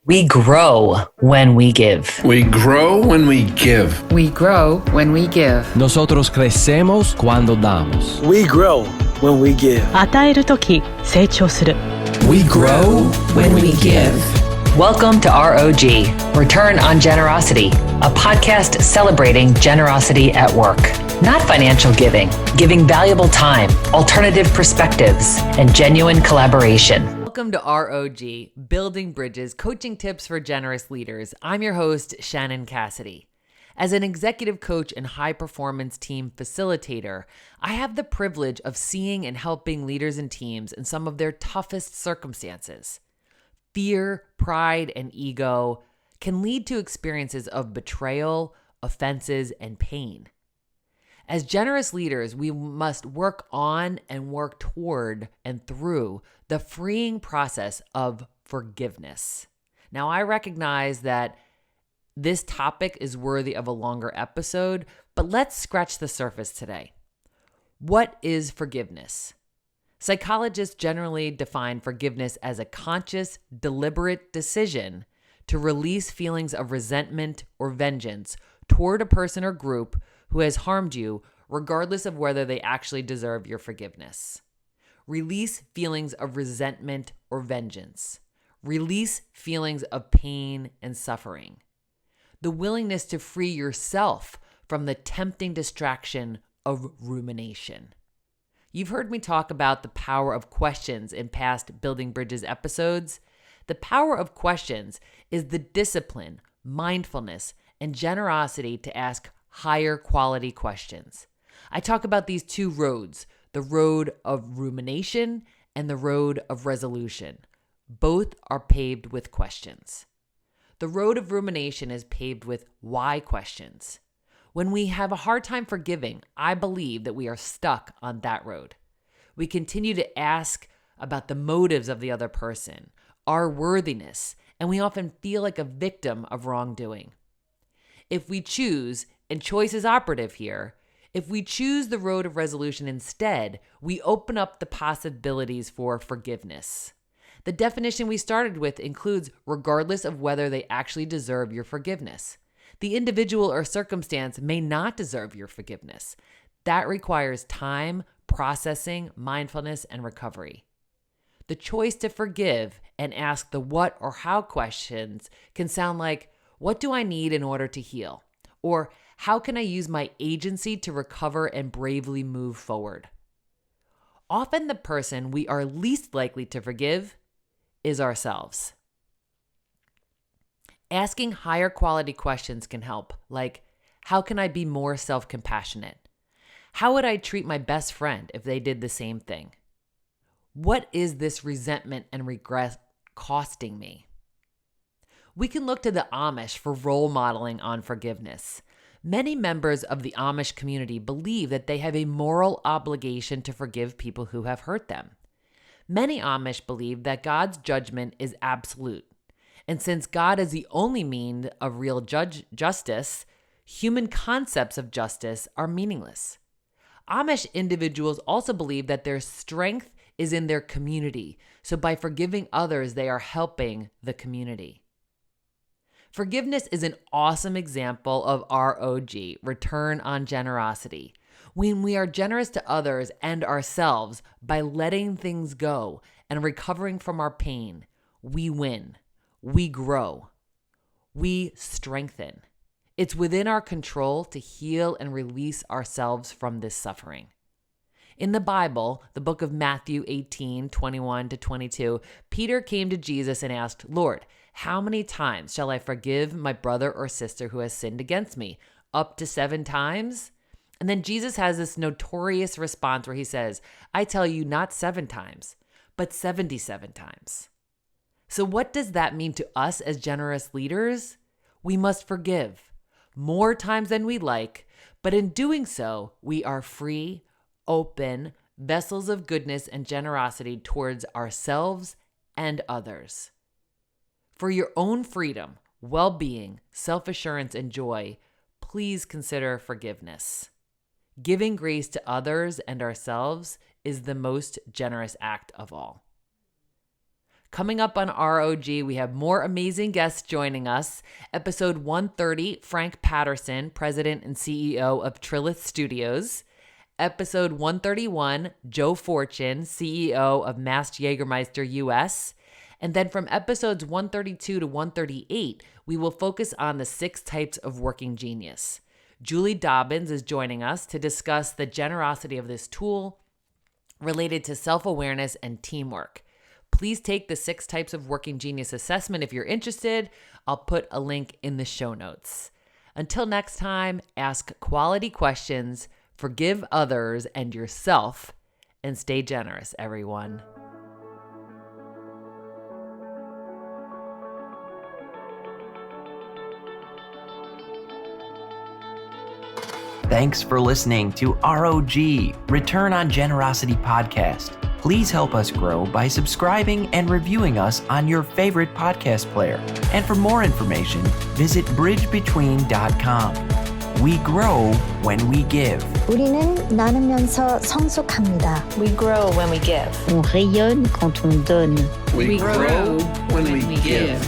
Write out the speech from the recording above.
We grow when we give. We grow when we give. We grow when we give. Nosotros crecemos cuando damos. We grow when we give. 与えるとき成長する。 We grow when we give. Welcome to R.O.G, Return on Generosity, a podcast celebrating generosity at work. Not financial giving, giving valuable time, alternative perspectives, and genuine collaboration. Welcome to R.O.G, Building Bridges, Coaching Tips for Generous Leaders. I'm your host, Shannon Cassidy. As an executive coach and high-performance team facilitator, I have the privilege of seeing and helping leaders and teams in some of their toughest circumstances. Fear, pride, and ego can lead to experiences of betrayal, offenses, and pain. As generous leaders, we must work on and work toward and through the freeing process of forgiveness. Now, I recognize that this topic is worthy of a longer episode, but let's scratch the surface today. What is forgiveness? Psychologists generally define forgiveness as a conscious, deliberate decision to release feelings of resentment or vengeance toward a person or group who has harmed you, regardless of whether they actually deserve your forgiveness. Release feelings of resentment or vengeance. Release feelings of pain and suffering. The willingness to free yourself from the tempting distraction of rumination. You've heard me talk about the power of questions in past Building Bridges episodes. The power of questions is the discipline, mindfulness, and generosity to ask higher quality questions. I talk about these two roads, the road of rumination and the road of resolution. Both are paved with questions. The road of rumination is paved with why questions. When we have a hard time forgiving, I believe that we are stuck on that road. We continue to ask about the motives of the other person, our worthiness, and we often feel like a victim of wrongdoing. If we choose, and choice is operative here, if we choose the road of resolution instead, we open up the possibilities for forgiveness. The definition we started with includes regardless of whether they actually deserve your forgiveness. The individual or circumstance may not deserve your forgiveness. That requires time, processing, mindfulness, and recovery. The choice to forgive and ask the what or how questions can sound like, what do I need in order to heal? Or how can I use my agency to recover and bravely move forward? Often the person we are least likely to forgive is ourselves. Asking higher quality questions can help, like, how can I be more self-compassionate? How would I treat my best friend if they did the same thing? What is this resentment and regret costing me? We can look to the Amish for role modeling on forgiveness. Many members of the Amish community believe that they have a moral obligation to forgive people who have hurt them. Many Amish believe that God's judgment is absolute. And since God is the only means of real justice, human concepts of justice are meaningless. Amish individuals also believe that their strength is in their community, so by forgiving others, they are helping the community. Forgiveness is an awesome example of R.O.G, Return on Generosity. When we are generous to others and ourselves by letting things go and recovering from our pain, we win. We grow. We strengthen. It's within our control to heal and release ourselves from this suffering. In the Bible, the book of Matthew 18:21-22, Peter came to Jesus and asked, Lord, how many times shall I forgive my brother or sister who has sinned against me? Up to 7 times? And then Jesus has this notorious response where he says, I tell you not 7 times, but 77 times. So what does that mean to us as generous leaders? We must forgive more times than we like, but in doing so, we are free, open, vessels of goodness and generosity towards ourselves and others. For your own freedom, well-being, self-assurance, and joy, please consider forgiveness. Giving grace to others and ourselves is the most generous act of all. Coming up on R.O.G, we have more amazing guests joining us. Episode 130, Frank Patterson, President and CEO of Trilith Studios. Episode 131, Joe Fortune, CEO of Mast Jägermeister US. And then from episodes 132 to 138, we will focus on the 6 types of working genius. Julie Dobbins is joining us to discuss the generosity of this tool related to self-awareness and teamwork. Please take the 6 types of working genius assessment if you're interested. I'll put a link in the show notes. Until next time, ask quality questions, forgive others and yourself, and stay generous, everyone. Thanks for listening to R.O.G, Return on Generosity podcast. Please help us grow by subscribing and reviewing us on your favorite podcast player. And for more information, visit bridgebetween.com. We grow when we give. 우리는 나누면서 성숙합니다. We grow when we give. On rayonne quand on donne. We grow when we give.